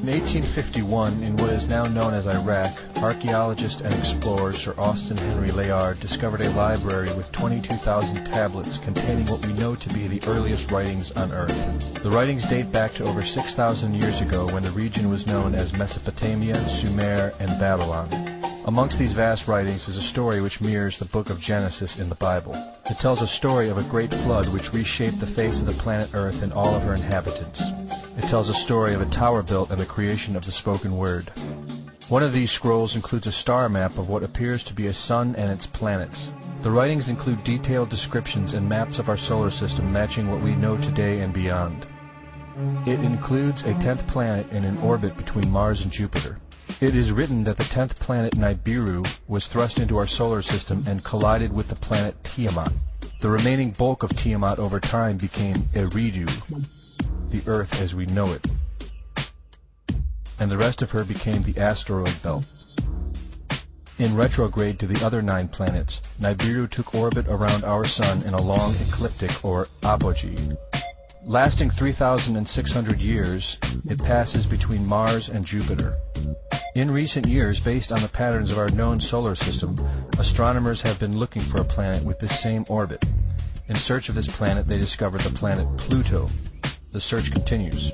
In 1851, in what is now known as Iraq, archaeologist and explorer Sir Austin Henry Layard discovered a library with 22,000 tablets containing what we know to be the earliest writings on Earth. The writings date back to over 6,000 years ago when the region was known as Mesopotamia, Sumer, and Babylon. Amongst these vast writings is a story which mirrors the book of Genesis in the Bible. It tells a story of a great flood which reshaped the face of the planet Earth and all of her inhabitants. It tells a story of a tower built and the creation of the spoken word. One of these scrolls includes a star map of what appears to be a sun and its planets. The writings include detailed descriptions and maps of our solar system matching what we know today and beyond. It includes a 10th planet in an orbit between Mars and Jupiter. It is written that the 10th planet Nibiru was thrust into our solar system and collided with the planet Tiamat. The remaining bulk of Tiamat over time became Eridu, the Earth as we know it, and the rest of her became the asteroid belt. In retrograde to the other 9 planets, Nibiru took orbit around our Sun in a long ecliptic or apogee. Lasting 3,600 years, it passes between Mars and Jupiter. In recent years, based on the patterns of our known solar system, astronomers have been looking for a planet with this same orbit. In search of this planet, they discovered the planet Pluto. The search continues.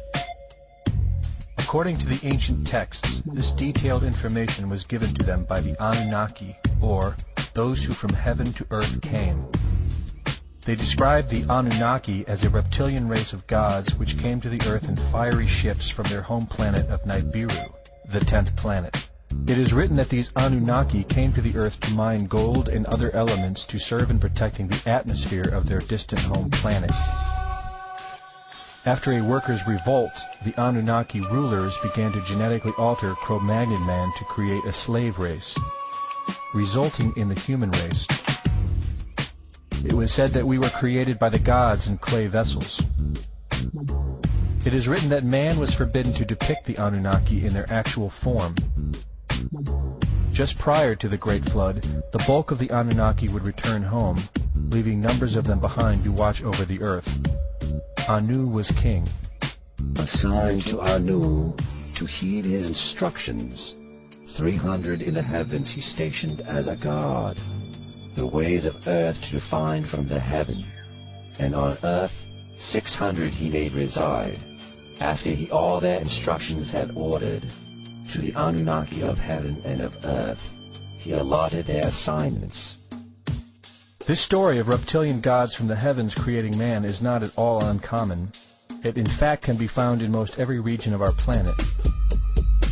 According to the ancient texts, this detailed information was given to them by the Anunnaki, or those who from heaven to earth came. They described the Anunnaki as a reptilian race of gods which came to the earth in fiery ships from their home planet of Nibiru, the 10th planet. It is written that these Anunnaki came to the earth to mine gold and other elements to serve in protecting the atmosphere of their distant home planet. After a workers' revolt, the Anunnaki rulers began to genetically alter Cro-Magnon man to create a slave race, resulting in the human race. It was said that we were created by the gods in clay vessels. It is written that man was forbidden to depict the Anunnaki in their actual form. Just prior to the Great Flood, the bulk of the Anunnaki would return home, leaving numbers of them behind to watch over the earth. Anu was king. Assigned to Anu to heed his instructions. 300 in the heavens he stationed as a god. The ways of earth to define from the heaven. And on earth 600 he made reside. After he all their instructions had ordered, to the Anunnaki of heaven and of earth, he allotted their assignments. This story of reptilian gods from the heavens creating man is not at all uncommon. It in fact can be found in most every region of our planet.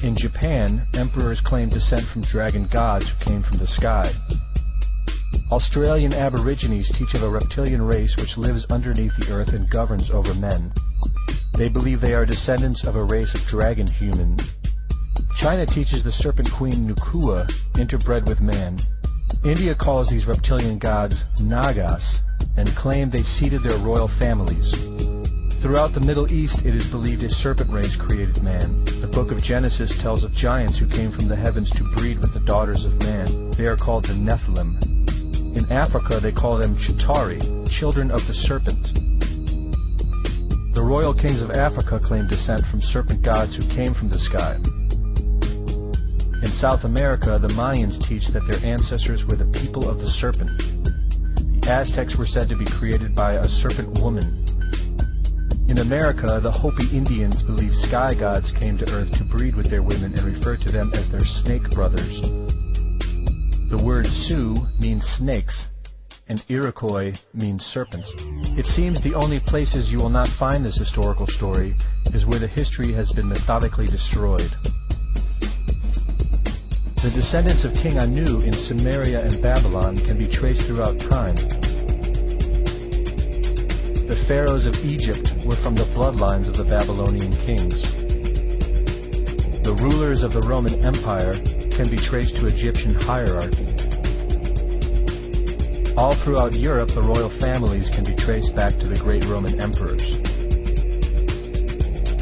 In Japan, emperors claim descent from dragon gods who came from the sky. Australian Aborigines teach of a reptilian race which lives underneath the earth and governs over men. They believe they are descendants of a race of dragon human. China teaches the serpent queen Nukua interbred with man. India calls these reptilian gods Nagas and claim they seeded their royal families. Throughout the Middle East, it is believed a serpent race created man. The book of Genesis tells of giants who came from the heavens to breed with the daughters of man. They are called the Nephilim. In Africa, they call them Chitauri, children of the serpent. The royal kings of Africa claim descent from serpent gods who came from the sky. In South America, the Mayans teach that their ancestors were the people of the serpent. The Aztecs were said to be created by a serpent woman. In America, the Hopi Indians believe sky gods came to earth to breed with their women and refer to them as their snake brothers. The word Sioux means snakes, and Iroquois means serpents. It seems the only places you will not find this historical story is where the history has been methodically destroyed. The descendants of King Anu in Sumeria and Babylon can be traced throughout time. The pharaohs of Egypt were from the bloodlines of the Babylonian kings. The rulers of the Roman Empire can be traced to Egyptian hierarchy. All throughout Europe, the royal families can be traced back to the great Roman emperors.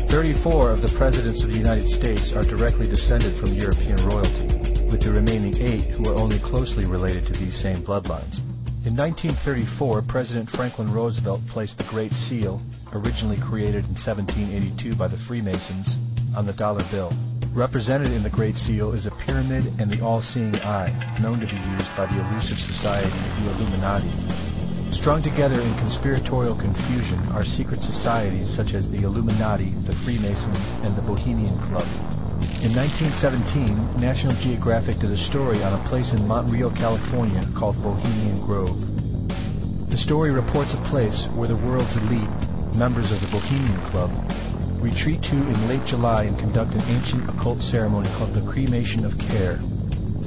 34 of the presidents of the United States are directly descended from European royalty, with the remaining 8 who are only closely related to these same bloodlines. In 1934, President Franklin Roosevelt placed the Great Seal, originally created in 1782 by the Freemasons, on the dollar bill. Represented in the Great Seal is a pyramid and the all-seeing eye, known to be used by the elusive society, the Illuminati. Strung together in conspiratorial confusion are secret societies such as the Illuminati, the Freemasons, and the Bohemian Club. In 1917, National Geographic did a story on a place in Montreal, California called Bohemian Grove. The story reports a place where the world's elite, members of the Bohemian Club, retreat to in late July and conduct an ancient occult ceremony called the Cremation of Care.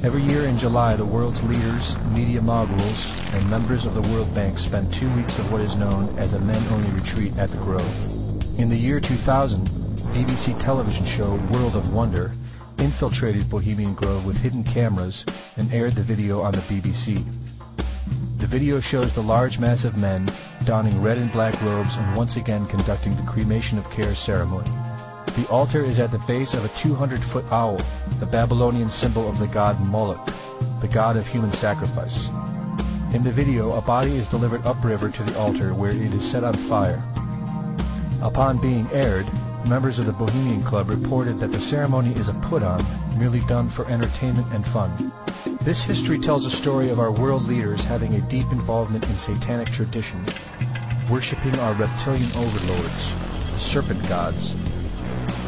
Every year in July, the world's leaders, media moguls, and members of the World Bank spend 2 weeks of what is known as a men-only retreat at the Grove. In the year 2000, BBC television show World of Wonder infiltrated Bohemian Grove with hidden cameras and aired the video on the BBC. The video shows the large mass of men donning red and black robes and once again conducting the Cremation of Care ceremony. The altar is at the base of a 200-foot owl, the Babylonian symbol of the god Moloch, the god of human sacrifice. In the video, a body is delivered upriver to the altar where it is set on fire. Upon being aired, members of the Bohemian Club reported that the ceremony is a put-on, merely done for entertainment and fun. This history tells a story of our world leaders having a deep involvement in satanic tradition, worshipping our reptilian overlords, the serpent gods.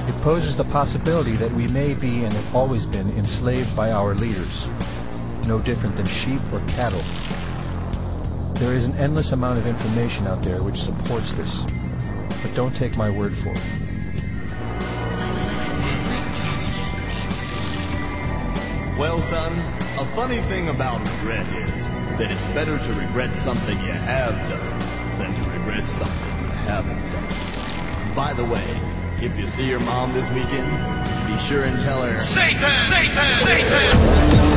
It poses the possibility that we may be and have always been enslaved by our leaders, no different than sheep or cattle. There is an endless amount of information out there which supports this, but don't take my word for it. Well, son, a funny thing about regret is that it's better to regret something you have done than to regret something you haven't done. By the way, if you see your mom this weekend, be sure and tell her, Satan! Satan! Satan!